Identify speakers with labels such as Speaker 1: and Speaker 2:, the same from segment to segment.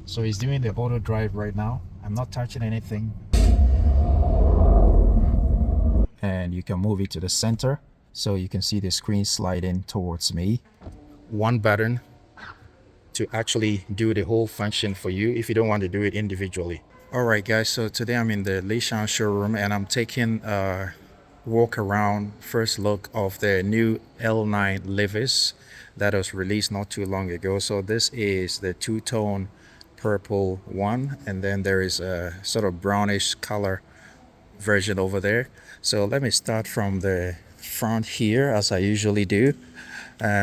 Speaker 1: So he's doing the auto drive right now. I'm not touching anything. And you can move it to the center so you can see the screen sliding towards me. One button to actually do the whole function for you if you don't want to do it individually. All right, guys, so today I'm in the Li showroom and I'm taking a walk around first look of the new L9 Livis that was released not too long ago. So this is the two-tone purple one, and then there is a sort of brownish color version over there. So let me start from the front here as I usually do.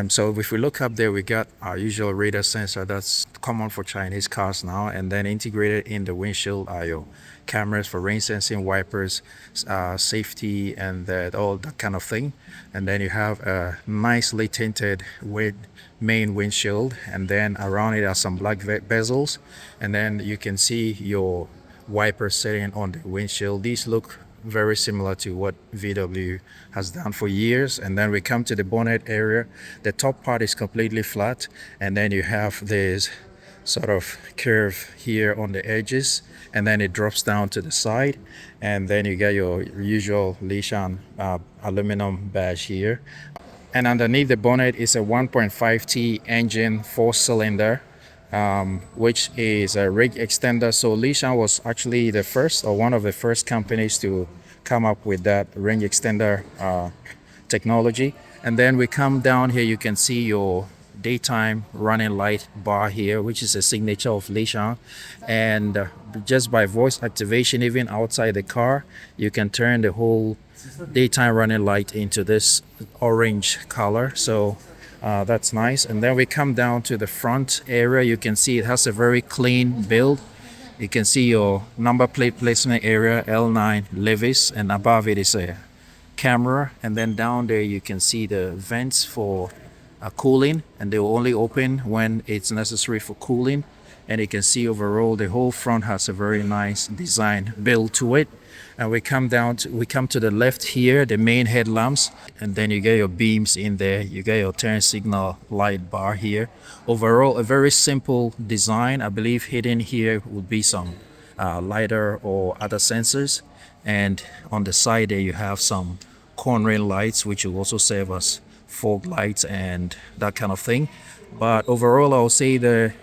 Speaker 1: So if we look up there, we got our usual radar sensor that's common for Chinese cars now, and then integrated in the windshield are your cameras for rain sensing, wipers, safety, and all that kind of thing. And then you have a nicely tinted main windshield, and then around it are some black bezels, and then you can see your wipers sitting on the windshield. These look very similar to what VW has done for years. And then we come to the bonnet area. The top part is completely flat, and then you have this sort of curve here on the edges, and then it drops down to the side, and then you get your usual Lishan aluminum badge here. And underneath the bonnet is a 1.5T engine, 4-cylinder, which is a rig extender. So Lishan was actually the first, or one of the first companies to come up with that range extender technology. And then we come down here, you can see your daytime running light bar here, which is a signature of Lishan. And just by voice activation, even outside the car, you can turn the whole daytime running light into this orange color. So that's nice. And then we come down to the front area. You can see it has a very clean build. You can see your number plate placement area, L9 Livis, and above it is a camera. And then down there you can see the vents for cooling, and they will only open when it's necessary for cooling. And you can see overall the whole front has a very nice design build to it. And we come to the left here, the main headlamps, and then you get your beams in there. You get your turn signal light bar here. Overall, a very simple design. I believe hidden here would be some lidar or other sensors. And on the side there, you have some cornering lights, which will also serve as fog lights and that kind of thing. But overall, I'll say the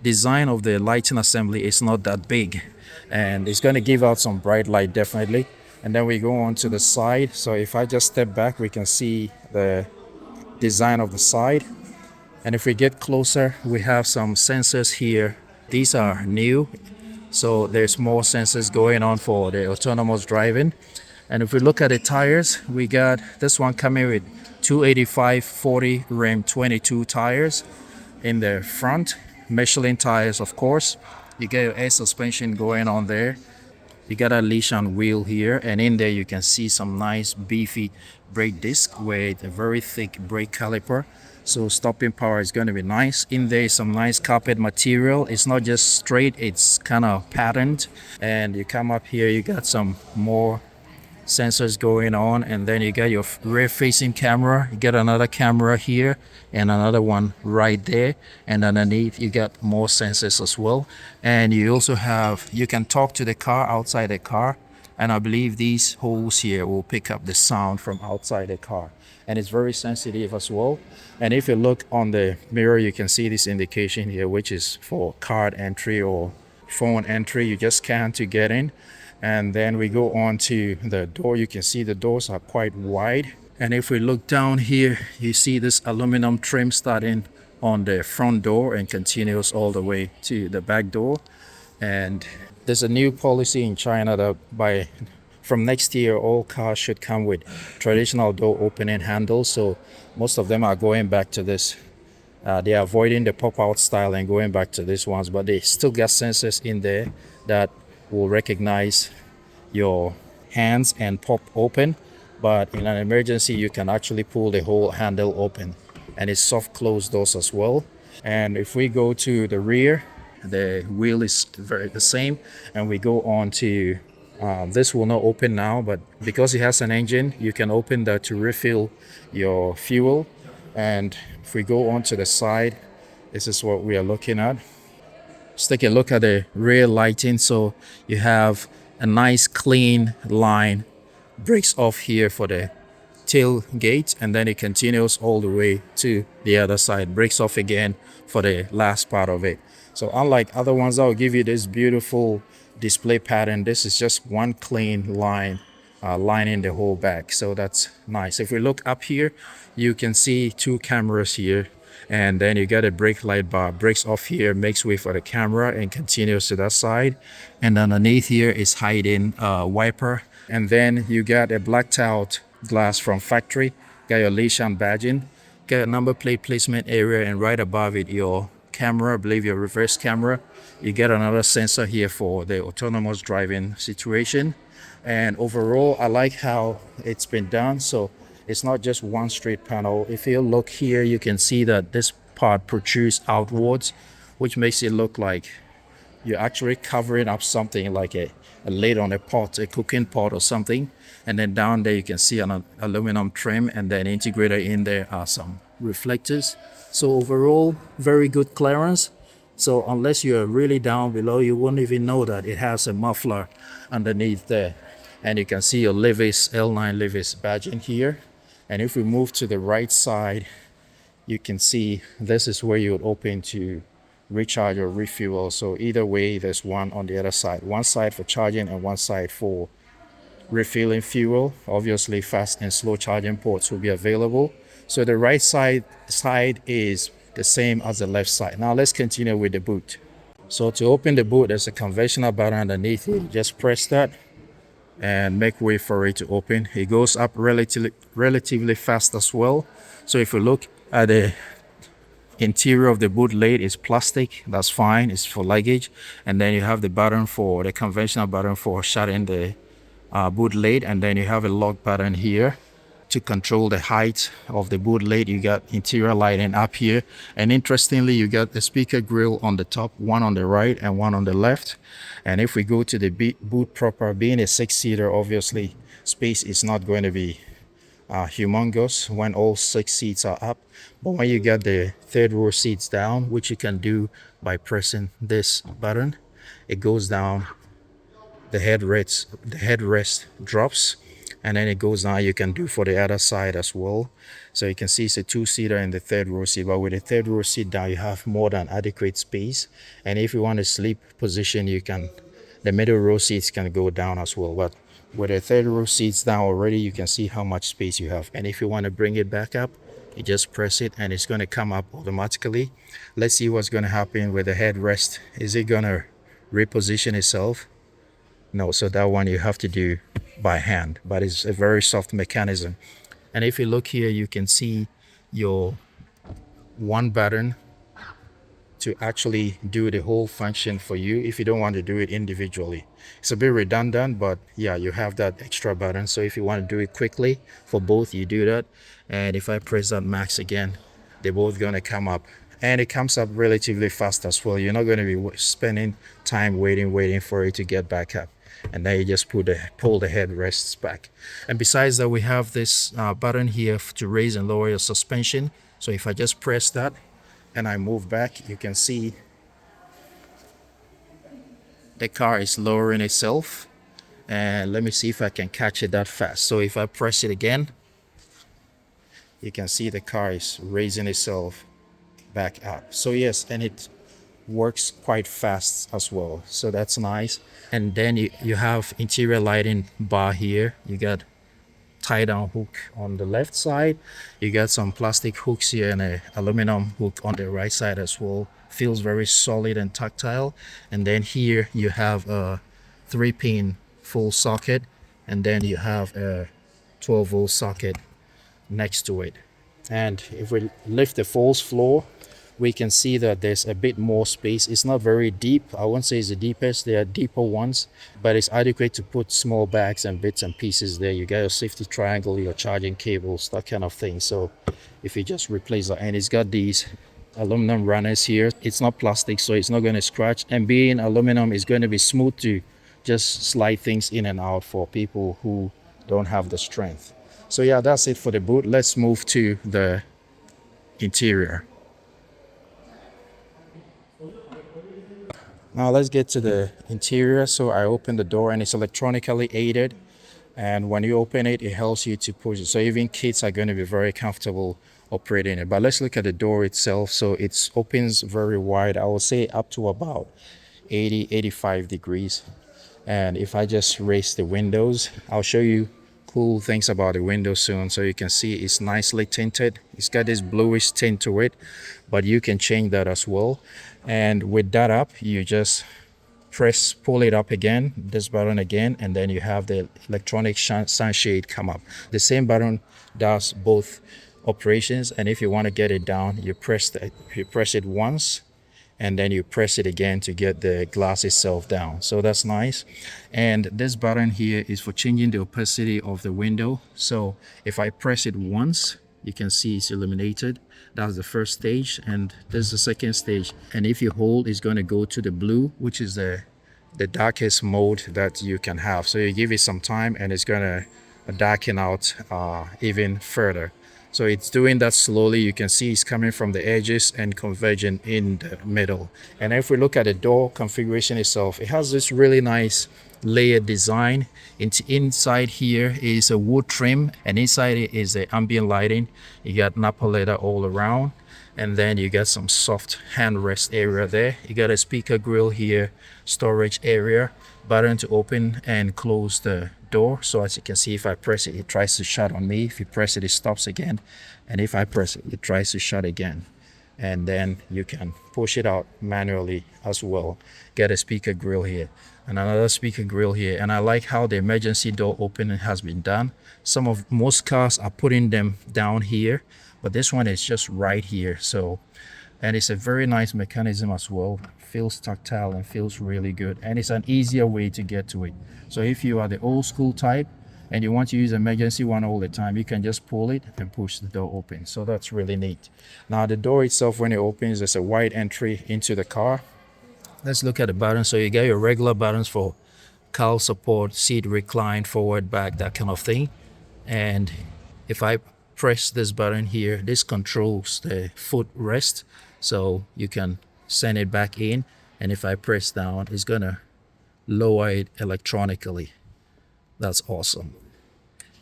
Speaker 1: design of the lighting assembly is not that big, and it's going to give out some bright light definitely. And then we go on to the side. So if I just step back, we can see the design of the side. And if we get closer, we have some sensors here. These are new, so there's more sensors going on for the autonomous driving. And if we look at the tires, we got this one coming with 285/40 rim 22 tires in the front. Michelin tires, of course. You get your air suspension going on there. You got a Lishan wheel here, and in there you can see some nice beefy brake disc with a very thick brake caliper. So stopping power is going to be nice. In there is some nice carpet material. It's not just straight, it's kind of patterned. And you come up here, you got some more sensors going on, and then you get your rear facing camera. You get another camera here and another one right there, and underneath you got more sensors as well. And you also have, you can talk to the car outside the car, and I believe these holes here will pick up the sound from outside the car, and it's very sensitive as well. And if you look on the mirror, you can see this indication here, which is for card entry or phone entry. You just scan to get in. And then we go on to the door. You can see the doors are quite wide. And if we look down here, you see this aluminum trim starting on the front door and continues all the way to the back door. And there's a new policy in China that from next year, all cars should come with traditional door opening handles. So most of them are going back to this. They are avoiding the pop-out style and going back to these ones, but they still got sensors in there that will recognize your hands and pop open. But in an emergency, you can actually pull the whole handle open, and it's soft close doors as well. And if we go to the rear, the wheel is the same, and we go on to this will not open now, but because it has an engine, you can open that to refill your fuel. And if we go on to the side, this is what we are looking at. Let's take a look at the rear lighting. So you have a nice clean line, breaks off here for the tailgate, and then it continues all the way to the other side, breaks off again for the last part of it. So unlike other ones that will give you this beautiful display pattern, this is just one clean line lining the whole back. So that's nice. If we look up here, you can see two cameras here, and then you got a brake light bar, breaks off here, makes way for the camera and continues to that side. And underneath here is hiding wiper, and then you got a blacked out glass from factory, got your Li badging, got a number plate placement area, and right above it your camera, I believe your reverse camera. You get another sensor here for the autonomous driving situation. And overall, I like how it's been done. So it's not just one straight panel. If you look here, you can see that this part protrudes outwards, which makes it look like you're actually covering up something like a lid on a pot, a cooking pot or something. And then down there you can see an aluminum trim, and then integrated in there are some reflectors. So overall, very good clearance. So unless you're really down below, you won't even know that it has a muffler underneath there. And you can see your Livis L9 Livis badge in here. And if we move to the right side, you can see this is where you would open to recharge or refuel. So either way, there's one on the other side. One side for charging and one side for refilling fuel. Obviously, fast and slow charging ports will be available. So the right side is the same as the left side. Now let's continue with the boot. So to open the boot, there's a conventional button underneath it. Just press that and make way for it to open. It goes up relatively fast as well. So if you look at the interior of the boot lid, is plastic, that's fine, it's for luggage. And then you have the button for the conventional button for shutting the boot lid, and then you have a lock button here to control the height of the boot lid. You got interior lighting up here, and interestingly you got the speaker grill on the top, one on the right and one on the left. And if we go to the boot proper, being a 6-seater, obviously space is not going to be humongous when all 6 seats are up. But when you get the third row seats down, which you can do by pressing this button, it goes down, the headrest drops, and then it goes down. You can do for the other side as well. So you can see it's a 2-seater in the third row seat, but with the third row seat down, you have more than adequate space. And if you want to sleep position, you can, the middle row seats can go down as well. But with the third row seats down already, you can see how much space you have. And if you want to bring it back up, you just press it and it's going to come up automatically. Let's see what's going to happen with the headrest. Is it going to reposition itself? No, so that one you have to do by hand, but it's a very soft mechanism. And if you look here, you can see your one button to actually do the whole function for you if you don't want to do it individually. It's a bit redundant, but yeah, you have that extra button. So if you want to do it quickly for both, you do that. And if I press that max again, they're both going to come up. And it comes up relatively fast as well. You're not going to be spending time waiting for it to get back up. And then you just pull the headrests back. And besides that, we have this button here to raise and lower your suspension. So if I just press that and I move back, you can see the car is lowering itself. And let me see if I can catch it that fast. So if I press it again, you can see the car is raising itself back up. So yes, and it works quite fast as well, so that's nice. And then you have interior lighting bar here. You got tie down hook on the left side, you got some plastic hooks here and a aluminum hook on the right side as well. Feels very solid and tactile. And then here you have a 3-pin full socket, and then you have a 12-volt socket next to it. And if we lift the false floor, we can see that there's a bit more space. It's not very deep. I won't say it's the deepest. There are deeper ones, but it's adequate to put small bags and bits and pieces there. You got your safety triangle, your charging cables, that kind of thing. So if you just replace that, and it's got these aluminum runners here. It's not plastic, so it's not going to scratch. And being aluminum, is going to be smooth to just slide things in and out for people who don't have the strength. So yeah, that's it for the boot. Let's move to the interior. Now let's get to the interior. So I open the door and it's electronically aided. And when you open it, it helps you to push it. So even kids are going to be very comfortable operating it. But let's look at the door itself. So it opens very wide. I would say up to about 85 degrees. And if I just raise the windows, I'll show you cool things about the window soon. So you can see it's nicely tinted. It's got this bluish tint to it, but you can change that as well. And with that up, you just pull it up again, this button again, and then you have the electronic sunshade come up. The same button does both operations, and if you want to get it down, you press it once, and then you press it again to get the glass itself down. So that's nice. And this button here is for changing the opacity of the window. So if I press it once, you can see it's illuminated. That's the first stage, and this is the second stage. And if you hold, it's going to go to the blue, which is the darkest mode that you can have. So you give it some time and it's going to darken out even further. So it's doing that slowly. You can see it's coming from the edges and converging in the middle. And if we look at the door configuration itself, it has this really nice layered design. Inside here is a wood trim, and inside it is the ambient lighting. You got Napa leather all around, and then you got some soft handrest area there. You got a speaker grill here, storage area, button to open and close the door. So as you can see, if I press it, it tries to shut on me. If you press it, it stops again. And if I press it, it tries to shut again. And then you can push it out manually as well. Get a speaker grill here and another speaker grill here. And I like how the emergency door opening has been done. Most cars are putting them down here, but this one is just right here. So, and it's a very nice mechanism as well. Feels tactile and feels really good, and it's an easier way to get to it. So if you are the old school type and you want to use emergency one all the time, you can just pull it and push the door open. So that's really neat. Now the door itself, when it opens, there's a wide entry into the car. Let's look at the buttons. So you get your regular buttons for cowl support, seat recline, forward, back, that kind of thing. And if I press this button here, this controls the foot rest, so you can send it back in. And if I press down, it's gonna lower it electronically. That's awesome.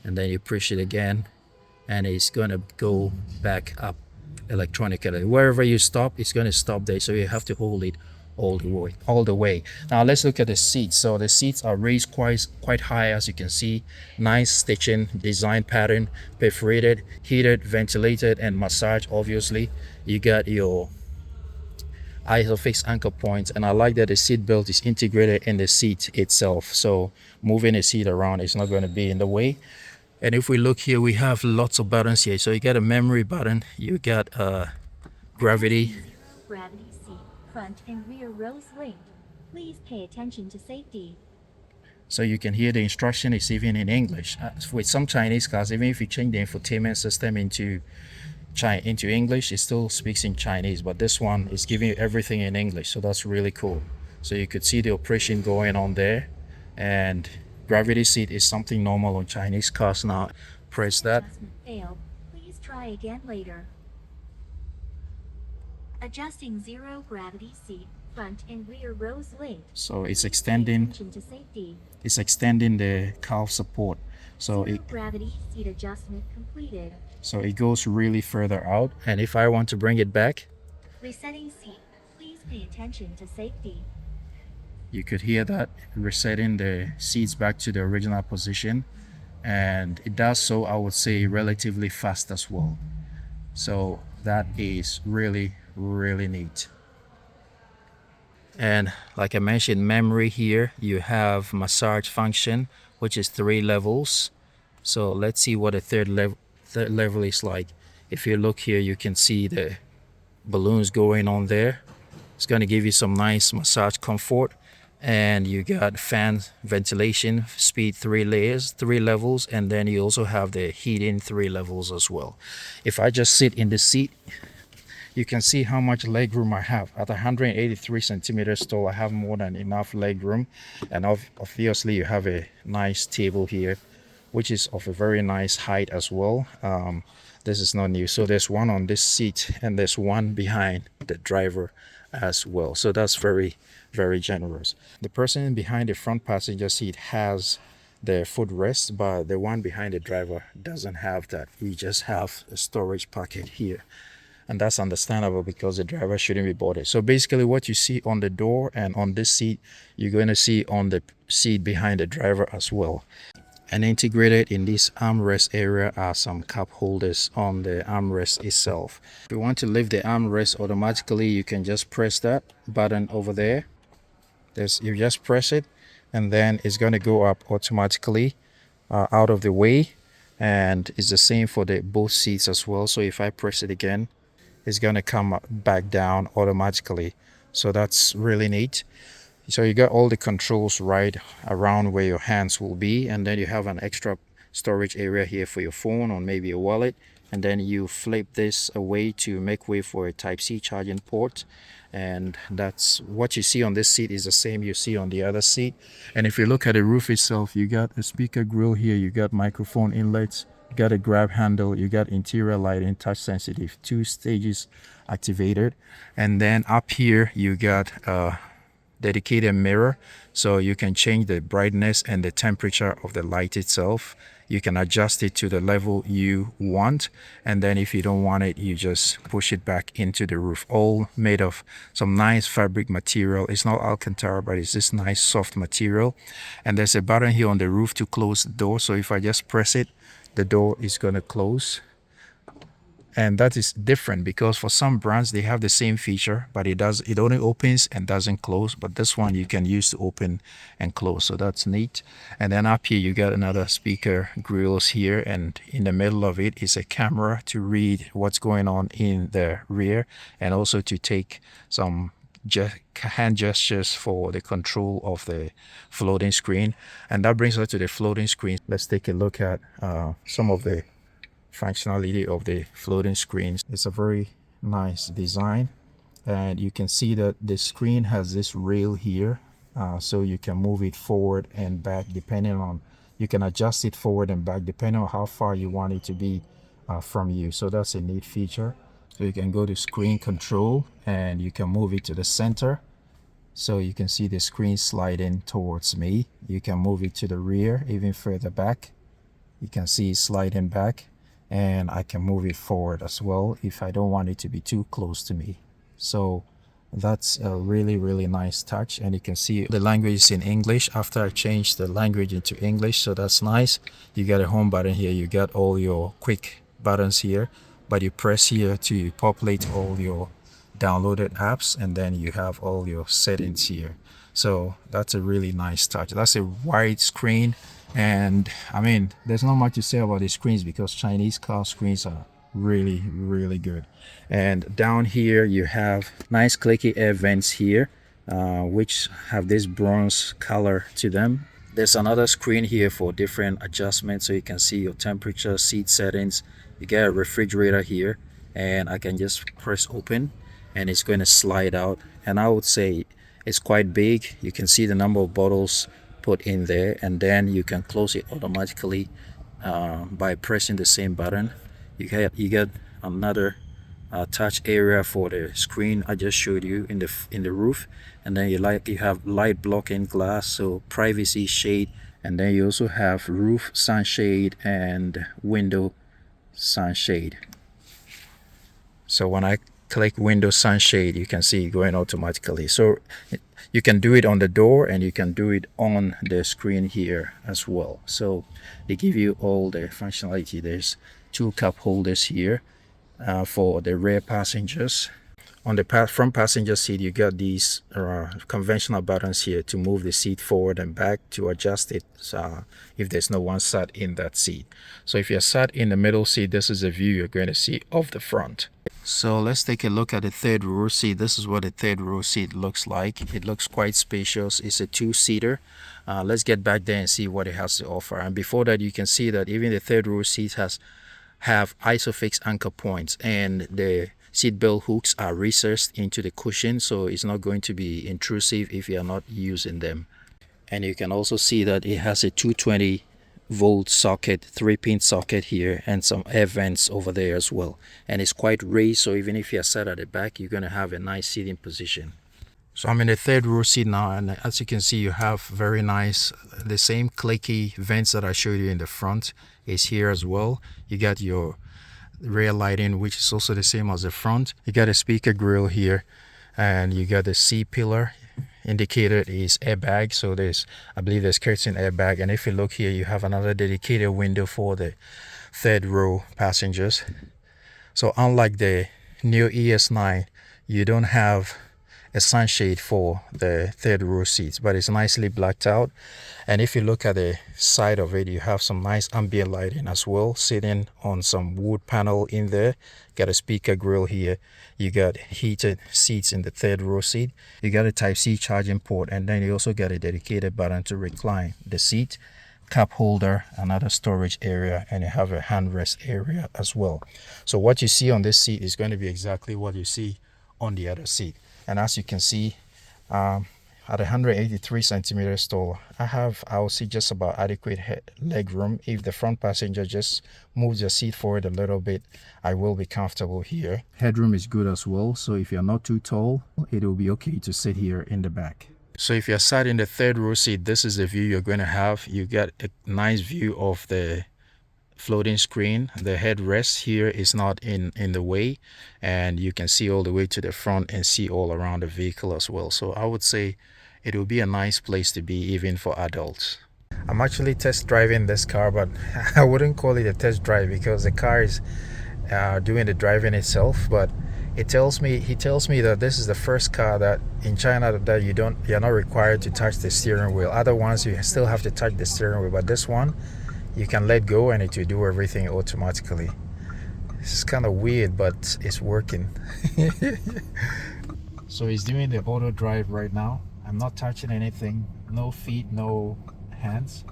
Speaker 1: And then you push it again and it's gonna go back up electronically. Wherever you stop, it's gonna stop there, so you have to hold it all the way. Now let's look at the seats. So the seats are raised quite high, as you can see. Nice stitching design pattern, perforated, heated, ventilated, and massage. Obviously you got your isofix anchor points, and I like that the seat belt is integrated in the seat itself, so moving the seat around is not going to be in the way. And if we look here, we have lots of buttons here. So you got a memory button, you got gravity
Speaker 2: seat, front and rear rows linked. Please pay attention to safety.
Speaker 1: So you can hear the instruction is even in English. With some Chinese cars, even if you change the infotainment system into English, it still speaks in Chinese, but this one is giving you everything in English, so that's really cool. So you could see the operation going on there. And gravity seat is something normal on Chinese cars now. Press that.
Speaker 2: Adjustment failed. Please try again later. Adjusting zero gravity seat, front and rear rows linked.
Speaker 1: So it's
Speaker 2: Pay
Speaker 1: extending
Speaker 2: attention to safety.
Speaker 1: the calf support. So
Speaker 2: Zero gravity seat adjustment completed.
Speaker 1: So it goes really further out. And if I want to bring it back,
Speaker 2: Resetting seat. Please pay attention to safety.
Speaker 1: you could hear that resetting the seats back to the original position. And it does so, I would say, relatively fast as well. So that is really, really neat. And like I mentioned, memory here, you have massage function, which is 3 levels. So let's see what a third level is like. If you look here, you can see the balloons going on there. It's going to give you some nice massage comfort. And you got fan ventilation, speed 3 levels, and then you also have the heating 3 levels as well. If I just sit in the seat, you can see how much leg room I have. At 183 centimeters tall, I have more than enough leg room. And obviously you have a nice table here, which is of a very nice height as well. This is not new. So there's one on this seat and there's one behind the driver as well. So that's very, very generous. The person behind the front passenger seat has the footrest, but the one behind the driver doesn't have that. You just have a storage pocket here, and that's understandable because the driver shouldn't be bothered. So basically what you see on the door and on this seat, you're going to see on the seat behind the driver as well. And integrated in this armrest area are some cup holders on the armrest itself. If you want to lift the armrest automatically, you can just press that button over there. You just press it, and then it's going to go up automatically out of the way. And it's the same for the both seats as well. So if I press it again, it's going to come back down automatically. So that's really neat. So you got all the controls right around where your hands will be, and then you have an extra storage area here for your phone or maybe a wallet, and then you flip this away to make way for a Type-C charging port. And that's what you see on this seat is the same you see on the other seat. And if you look at the roof itself, you got a speaker grill here, you got microphone inlets, you got a grab handle, you got interior lighting, touch sensitive, 2 stages activated. And then up here you got dedicated mirror, so you can change the brightness and the temperature of the light itself. You can adjust it to the level you want, and then if you don't want it, you just push it back into the roof. All made of some nice fabric material. It's not Alcantara, but it's this nice soft material. And there's a button here on the roof to close the door, so if I just press it, the door is going to close. And that is different because for some brands they have the same feature, but it only opens and doesn't close. But this one you can use to open and close, so that's neat. And then up here you got another speaker grills here, and in the middle of it is a camera to read what's going on in the rear, and also to take some hand gestures for the control of the floating screen. And that brings us to the floating screen. Let's take a look at some of the functionality of the floating screens. It's a very nice design, and you can see that the screen has this rail here, so you can move it forward and back depending on, you can adjust it forward and back depending on how far you want it to be from you. So that's a neat feature. So you can go to screen control and you can move it to the center, so you can see the screen sliding towards me. You can move it to the rear, even further back, you can see it sliding back. And I can move it forward as well if I don't want it to be too close to me. So that's a really nice touch. And you can see the language is in English after I changed the language into English, so that's nice. You got a home button here, you got all your quick buttons here, but you press here to populate all your downloaded apps, and then you have all your settings here. So that's a really nice touch. That's a wide screen. And I mean, there's not much to say about the screens because Chinese car screens are really good. And down here you have nice clicky air vents here, which have this bronze color to them. There's another screen here for different adjustments, so you can see your temperature, seat settings. You get a refrigerator here, and I can just press open and it's going to slide out. And I would say it's quite big. You can see the number of bottles put in there, and then you can close it automatically by pressing the same button. You get another touch area for the screen I just showed you in the roof, and then you have light blocking glass, so privacy shade, and then you also have roof sunshade and window sunshade. So when I click window sunshade, you can see it going automatically. So you can do it on the door and you can do it on the screen here as well. So they give you all the functionality. There's 2 cup holders here for the rear passengers. On the front passenger seat, you got these conventional buttons here to move the seat forward and back, to adjust it if there's no one sat in that seat. So if you're sat in the middle seat, this is a view you're going to see of the front. So let's take a look at the third row seat. This is what the third row seat looks like. It looks quite spacious. It's a 2-seater. Let's get back there and see what it has to offer. And before that, you can see that even the third row seat have isofix anchor points, and the seat belt hooks are recessed into the cushion, so it's not going to be intrusive if you are not using them. And you can also see that it has a 220-volt socket, 3-pin socket here, and some air vents over there as well. And it's quite raised, so even if you're sat at the back, you're going to have a nice seating position. So I'm in the third row seat now, and as you can see, you have very nice, the same clicky vents that I showed you in the front is here as well. You got your rear lighting, which is also the same as the front. You got a speaker grill here, and you got the C pillar indicated is airbag. So there's, I believe there's curtain airbag, and if you look here, you have another dedicated window for the third row passengers. So unlike the new ES9, you don't have a sunshade for the third row seats, but it's nicely blacked out. And if you look at the side of it, you have some nice ambient lighting as well, sitting on some wood panel in there. Got a speaker grill here. You got heated seats in the third row seat. You got a Type-C charging port, and then you also got a dedicated button to recline the seat, cup holder, another storage area, and you have a handrest area as well. So what you see on this seat is going to be exactly what you see on the other seat. And as you can see, at 183 centimeters tall, I will see just about adequate leg room. If the front passenger just moves the seat forward a little bit, I will be comfortable here. Headroom is good as well, so if you're not too tall, it will be okay to sit here in the back. So if you're sat in the third row seat, this is the view you're going to have. You get a nice view of the floating screen. The headrest here is not in the way, and you can see all the way to the front and see all around the vehicle as well. So I would say it will be a nice place to be even for adults. I'm actually test driving this car, but I wouldn't call it a test drive because the car is doing the driving itself. But he tells me that this is the first car that in China that you're not required to touch the steering wheel. Other ones you still have to touch the steering wheel, but this one you can let go and it will do everything automatically. It's kind of weird, but it's working. So he's doing the auto drive right now. I'm not touching anything, no feet, no hands,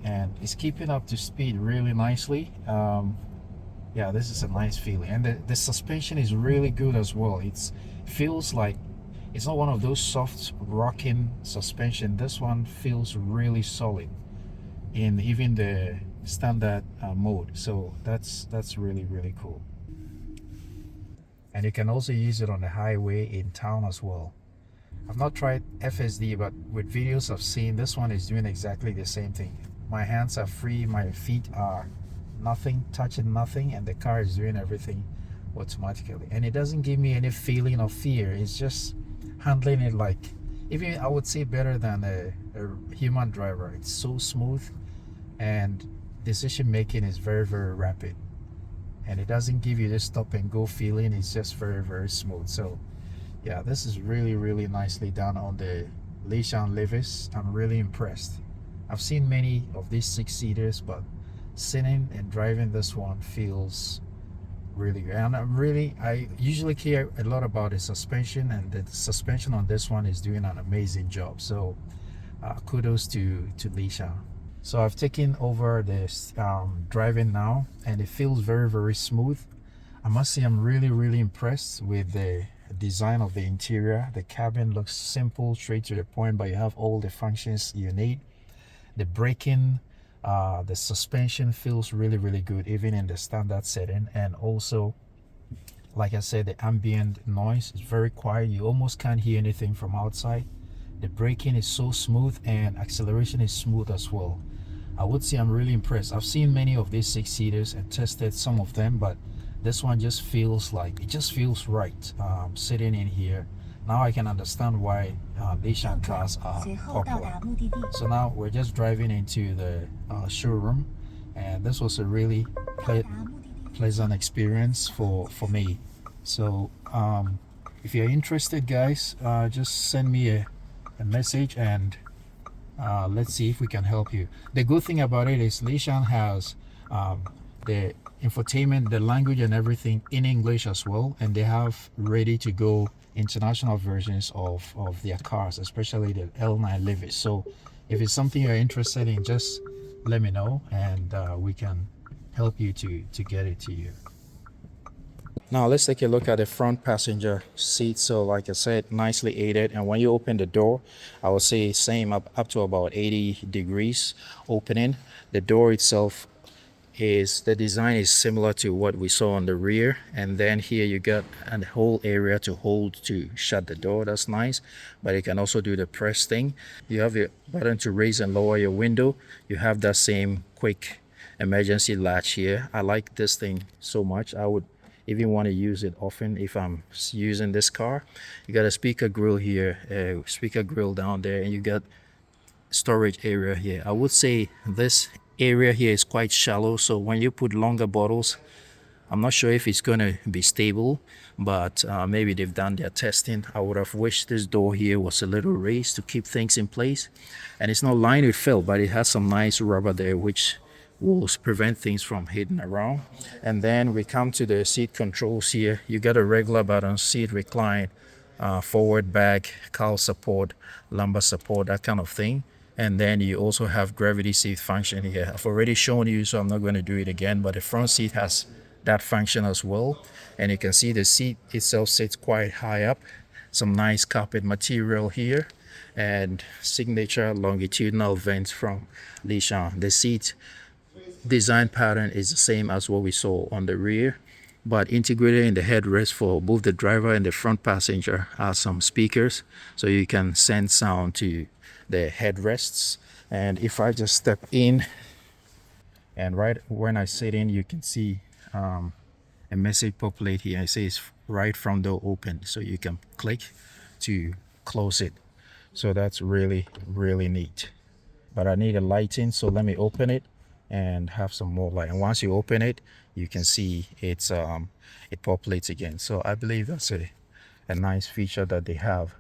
Speaker 1: and it's keeping up to speed really nicely. Yeah, this is a nice feeling, and the suspension is really good as well. It feels like it's not one of those soft rocking suspension. This one feels really solid in even the standard mode, so that's really cool. And you can also use it on the highway in town as well. I've not tried FSD, but with videos I've seen, this one is doing exactly the same thing. My hands are free, my feet are touching nothing, and the car is doing everything automatically. And it doesn't give me any feeling of fear. It's just handling it like, even I would say better than a human driver. It's so smooth, and decision making is very rapid, and it doesn't give you this stop and go feeling. It's just very smooth. So yeah, this is really nicely done on the Li Auto Livis. I'm really impressed. I've seen many of these 6-seaters, but sitting and driving this one feels really good. And I usually care a lot about the suspension, and the suspension on this one is doing an amazing job. So kudos to Li Auto. So I've taken over this driving now, and it feels very smooth. I must say I'm really impressed with the design of the interior. The cabin looks simple, straight to the point, but you have all the functions you need. The braking, the suspension feels really good even in the standard setting. And also, like I said, the ambient noise is very quiet. You almost can't hear anything from outside. The braking is so smooth, and acceleration is smooth as well. I would say I'm really impressed. I've seen many of these 6-seaters and tested some of them, but this one just feels like, it just feels right sitting in here. Now I can understand why Li Auto cars are popular. So now we're just driving into the showroom, and this was a really pleasant experience for me. So if you're interested, guys, just send me a message, and let's see if we can help you. The good thing about it is Li Auto has the infotainment, the language and everything in English as well, and they have ready to go international versions of their cars, especially the L9 Livis. So if it's something you're interested in, just let me know, and we can help you to get it to you. Now let's take a look at the front passenger seat. So like I said, nicely aided, and when you open the door, I would say same up to about 80 degrees opening. The door itself is the design is similar to what we saw on the rear, and then here you got a whole area to hold to shut the door. That's nice, but you can also do the press thing. You have your button to raise and lower your window. You have that same quick emergency latch here. I like this thing so much. I would even want to use it often if I'm using this car. You got a speaker grill here, a speaker grill down there, and you got storage area here. I would say this area here is quite shallow, so when you put longer bottles, I'm not sure if it's going to be stable, but maybe they've done their testing. I would have wished this door here was a little raised to keep things in place, and it's not lined with felt, but it has some nice rubber there which will prevent things from hitting around. And then we come to the seat controls here. You got a regular button, seat recline, forward, back, cowl support, lumbar support, that kind of thing. And then you also have gravity seat function here. I've already shown you, so I'm not going to do it again, but the front seat has that function as well. And you can see the seat itself sits quite high up. Some nice carpet material here and signature longitudinal vents from Li. The seat design pattern is the same as what we saw on the rear, but integrated in the headrest for both the driver and the front passenger are some speakers, so you can send sound to the headrests. And if I just step in, and right when I sit in, you can see a message populate here. It says right front door open, so you can click to close it. So that's really neat. But I need a lighting, so let me open it and have some more light. And once you open it, you can see it's it populates again. So I believe that's a nice feature that they have.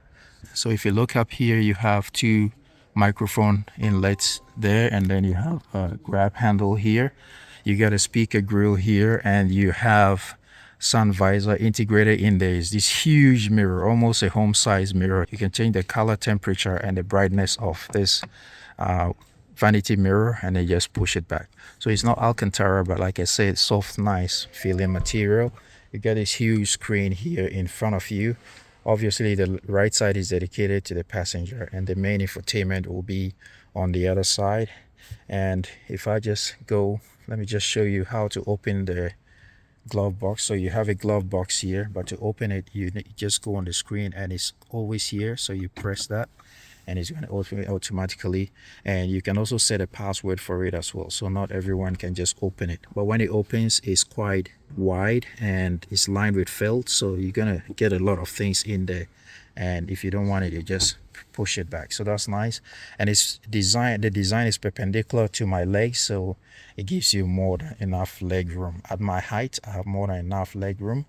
Speaker 1: So if you look up here, you have two microphone inlets there, and then you have a grab handle here. You got a speaker grill here, and you have sun visor integrated in there. Is this huge mirror, almost a home size mirror. You can change the color, temperature, and the brightness of this vanity mirror, and then just push it back. So it's not Alcantara, but like I said, soft, nice feeling material. You got this huge screen here in front of you. Obviously the right side is dedicated to the passenger, and the main infotainment will be on the other side. And if I just go, let me just show you how to open the glove box. So you have a glove box here, but to open it, you just go on the screen, and it's always here. So you press that, and it's going to open automatically. And you can also set a password for it as well, so not everyone can just open it. But when it opens, it's quite wide and it's lined with felt, so you're gonna get a lot of things in there. And if you don't want it, you just push it back. So that's nice. And it's the design is perpendicular to my legs, so it gives you more than enough leg room. At my height, I have more than enough leg room.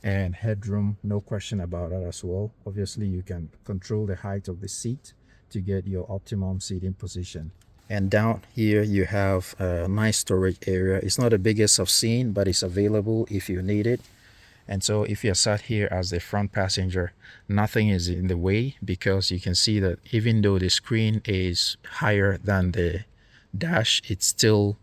Speaker 1: And headroom, no question about that as well. Obviously you can control the height of the seat to get your optimum seating position. And down here you have a nice storage area. It's not the biggest I've seen, but it's available if you need it. And so if you're sat here as the front passenger, nothing is in the way, because you can see that even though the screen is higher than the dash, it's still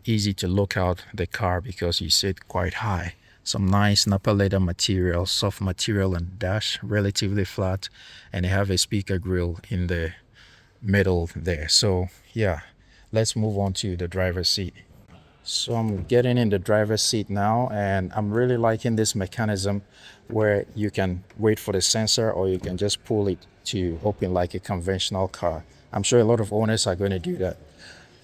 Speaker 1: easy to look out the car because you sit quite high. Some nice Napa leather material, soft material, and dash, relatively flat, and they have a speaker grill in the middle there. So yeah, let's move on to the driver's seat. So I'm getting in the driver's seat now, and I'm really liking this mechanism where you can wait for the sensor, or you can just pull it to open like a conventional car. I'm sure a lot of owners are going to do that.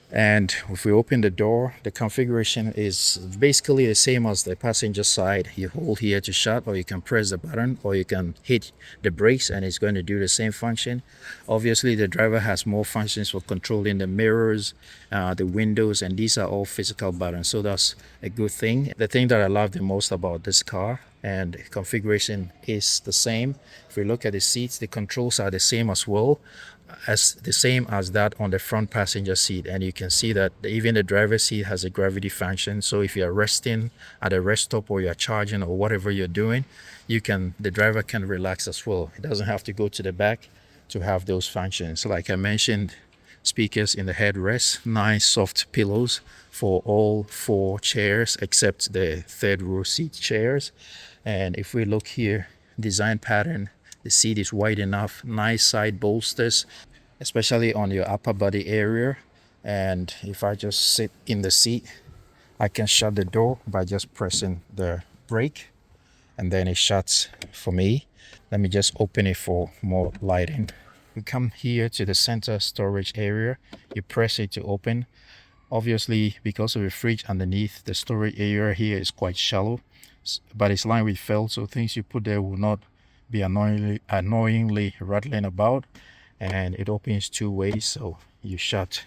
Speaker 1: And if we open the door, the configuration is basically the same as the passenger side. You hold here to shut, or you can press the button, or you can hit the brakes, and it's going to do the same function. Obviously the driver has more functions for controlling the mirrors, the windows, and these are all physical buttons, so that's a good thing. The thing that I love the most about this car, and configuration is the same. If we look at the seats, the controls are the same as well, as the same as that on the front passenger seat. And you can see that even the driver's seat has a gravity function, so if you're resting at a rest stop, or you're charging, or whatever you're doing, the driver can relax as well. It doesn't have to go to the back to have those functions. Like I mentioned, speakers in the headrest, nice soft pillows for all four chairs except the third row seat chairs. And if we look here, design pattern, the seat is wide enough, nice side bolsters, especially on your upper body area. And if I just sit in the seat, I can shut the door by just pressing the brake, and then it shuts for me. Let me just open it for more lighting. We come here to the center storage area. You press it to open. Obviously, because of the fridge underneath, the storage area here is quite shallow, but it's lined with felt, so things you put there will not be annoyingly rattling about. And it opens two ways, so you shut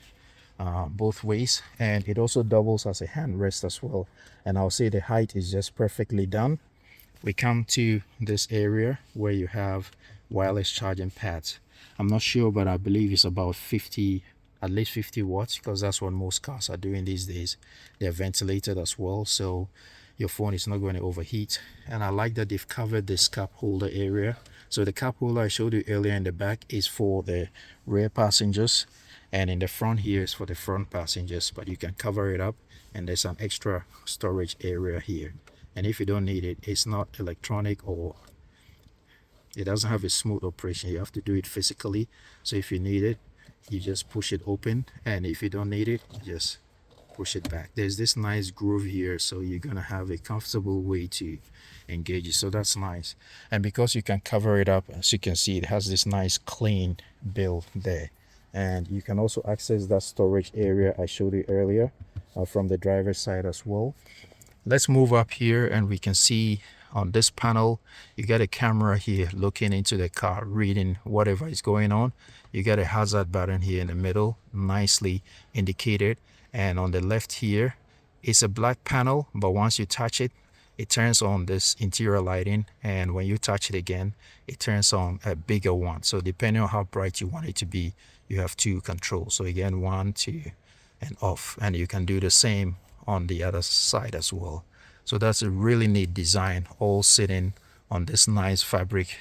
Speaker 1: both ways, and it also doubles as a handrest as well. And I'll say the height is just perfectly done. We come to this area where you have wireless charging pads. I'm not sure, but I believe it's about 50, at least 50 watts, because that's what most cars are doing these days. They're ventilated as well, so your phone is not going to overheat. And I like that they've covered this cup holder area. So the cup holder I showed you earlier in the back is for the rear passengers, and in the front here is for the front passengers, but you can cover it up, and there's an extra storage area here. And if you don't need it, it's not electronic, or it doesn't have a smooth operation. You have to do it physically. So if you need it, you just push it open, and if you don't need it, just push it back. There's this nice groove here, so you're gonna have a comfortable way to engage it, so that's nice. And because you can cover it up, as you can see, it has this nice clean build there. And you can also access that storage area I showed you earlier from the driver's side as well. Let's move up here, and we can see on this panel you got a camera here looking into the car, reading whatever is going on. You got a hazard button here in the middle, nicely indicated. And on the left here, it's a black panel, but once you touch it, it turns on this interior lighting, and when you touch it again, it turns on a bigger one. So depending on how bright you want it to be, you have two controls. So again, 1, 2, and off. And you can do the same on the other side as well. So that's a really neat design, all sitting on this nice fabric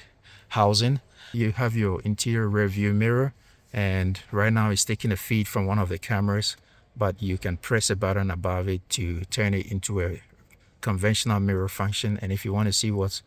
Speaker 1: housing. You have your interior rear view mirror, and right now it's taking a feed from one of the cameras, but you can press a button above it to turn it into a conventional mirror function. And if you want to see what's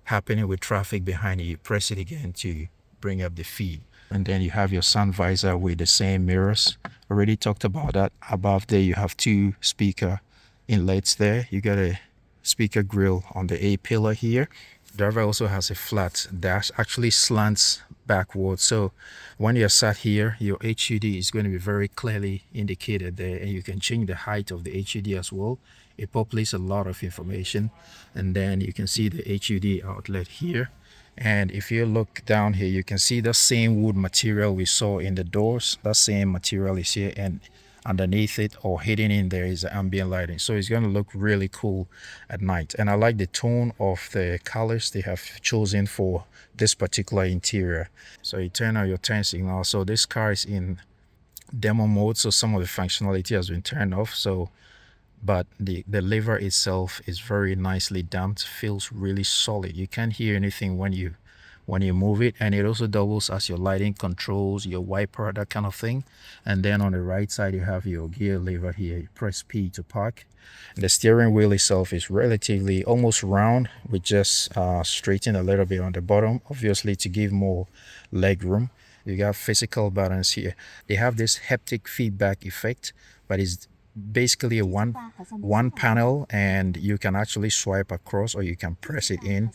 Speaker 1: happening with traffic behind you, you press it again to bring up the feed. And then you have your sun visor with the same mirrors. Already talked about that. Above there you have two speaker inlets there. You got a speaker grill on the A pillar here. The driver also has a flat dash, actually slants backwards, so when you're sat here, your HUD is going to be very clearly indicated there, and you can change the height of the HUD as well. It populates a lot of information. And then you can see the HUD outlet here. And if you look down here, you can see the same wood material we saw in the doors. That same material is here, and underneath it or hidden in there is the ambient lighting, so it's going to look really cool at night. And I like the tone of the colors they have chosen for this particular interior. So you turn on your turn signal. So this car is in demo mode, so some of the functionality has been turned off. So but the lever itself is very nicely damped, feels really solid. You can't hear anything when you move it. And it also doubles as your lighting controls, your wiper, that kind of thing. And then on the right side you have your gear lever here. You press P to park. The steering wheel itself is relatively almost round, with just straighten a little bit on the bottom, obviously to give more leg room. You got physical buttons here. They have this haptic feedback effect, but it's basically a one panel, and you can actually swipe across or you can press it in.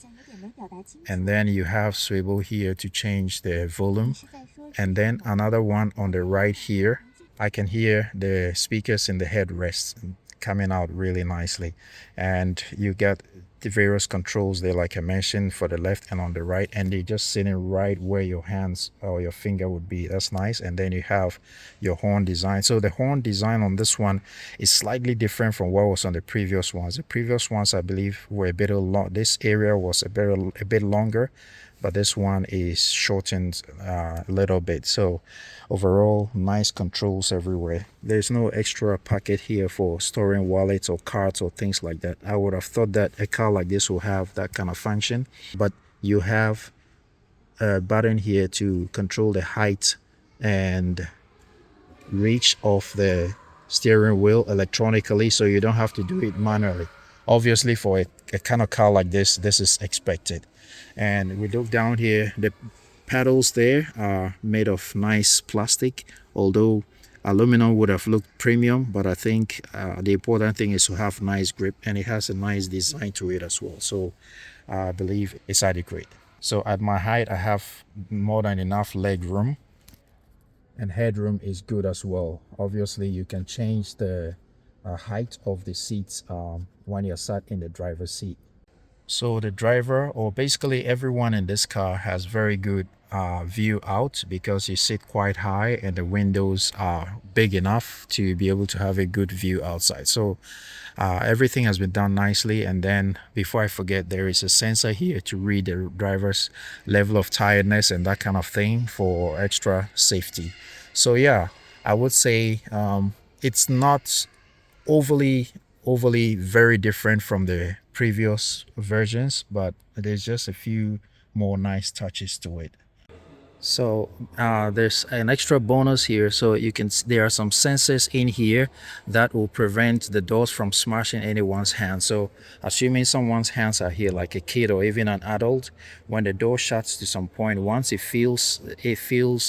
Speaker 1: And then you have swivel here to change the volume, and then another one on the right here. I can hear the speakers in the headrest coming out really nicely. And you get the various controls there, like I mentioned, for the left and on the right, and they're just sitting right where your hands or your finger would be. That's nice. And then you have your horn design. So the horn design on this one is slightly different from what was on the previous ones. The previous ones, I believe, were a bit long. This area was a bit longer, but this one is shortened a little bit. So overall, nice controls everywhere. There's no extra pocket here for storing wallets or cards or things like that. I would have thought that a car like this will have that kind of function, but you have a button here to control the height and reach of the steering wheel electronically, so you don't have to do it manually. Obviously, for a kind of car like this is expected. And we look down here, the pedals there are made of nice plastic, although Aluminum would have looked premium, but I think the important thing is to have nice grip, and it has a nice design to it as well. So I believe it's adequate. So at my height, I have more than enough leg room, and headroom is good as well. Obviously, you can change the height of the seats when you're sat in the driver's seat. So the driver, or basically everyone in this car, has very good view out because you sit quite high and the windows are big enough to be able to have a good view outside. So everything has been done nicely. And then before I forget, there is a sensor here to read the driver's level of tiredness and that kind of thing for extra safety. So yeah, I would say it's not overly very different from the previous versions, but there's just a few more nice touches to it. So there's an extra bonus here. So you can there are some sensors in here that will prevent the doors from smashing anyone's hand. So assuming someone's hands are here, like a kid or even an adult, when the door shuts to some point, once it feels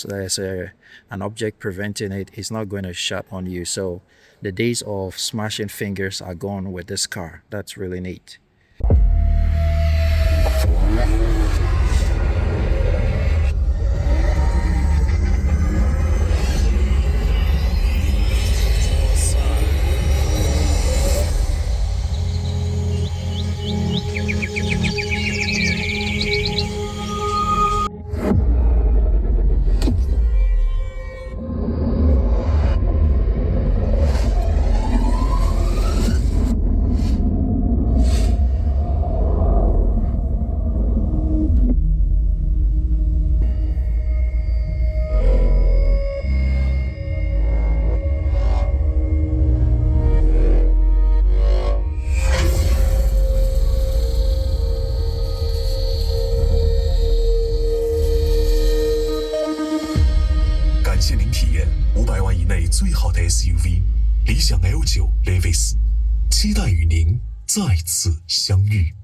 Speaker 1: there's an object preventing it, it's not going to shut on you. So the days of smashing fingers are gone with this car. That's really neat.
Speaker 3: 感谢您体验500万以内最好的 SUV 理想 L9 Livis，期待与您再次相遇。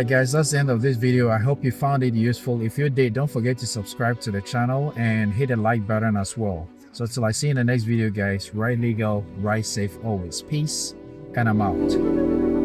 Speaker 1: Alright guys, that's the end of this video. I hope you found it useful. If you did, don't forget to subscribe to the channel and hit the like button as well. So till I see you in the next video guys, ride legal, ride safe always. Peace, and I'm out.